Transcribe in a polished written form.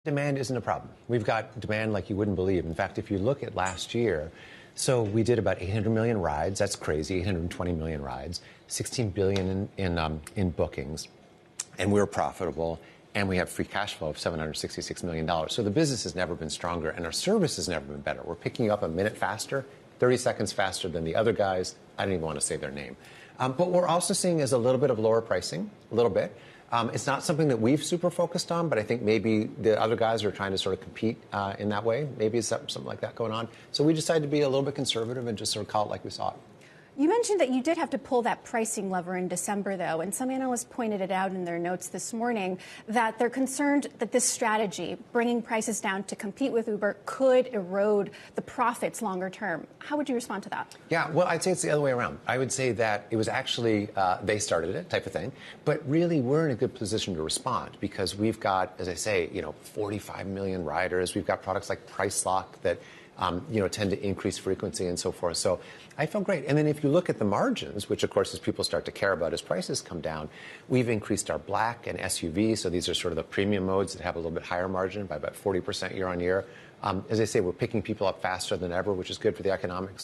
Demand isn't a problem. We've got demand like you wouldn't believe. In fact, if you look at last year, so we did about 800 million rides. That's crazy, 820 million rides, 16 billion in bookings, and we're profitable, and we have free cash flow of $766 million. So the business has never been stronger, and our service has never been better. We're picking up a minute faster, 30 seconds faster than the other guys. I don't even want to say their name. But what we're also seeing is a little bit of lower pricing, a little bit. It's not something that we've super focused on, but I think maybe the other guys are trying to sort of compete in that way. Maybe it's something like that going on. So we decided to be a little bit conservative and just sort of call it like we saw it. You mentioned that you did have to pull that pricing lever in December, though, and some analysts pointed it out in their notes this morning that they're concerned that this strategy, bringing prices down to compete with Uber, could erode the profits longer term. How would you respond to that? Yeah, well, I'd say it's the other way around. I would say that it was actually they started it type of thing, but really we're in a good position to respond because we've got, as I say, 45 million riders. We've got products like Price Lock that tend to increase frequency and so forth. So I feel great. And then if you look at the margins, which of course as people start to care about as prices come down, we've increased our Black and SUV. So these are sort of the premium modes that have a little bit higher margin by about 40% year on year. As I say, we're picking people up faster than ever, which is good for the economics.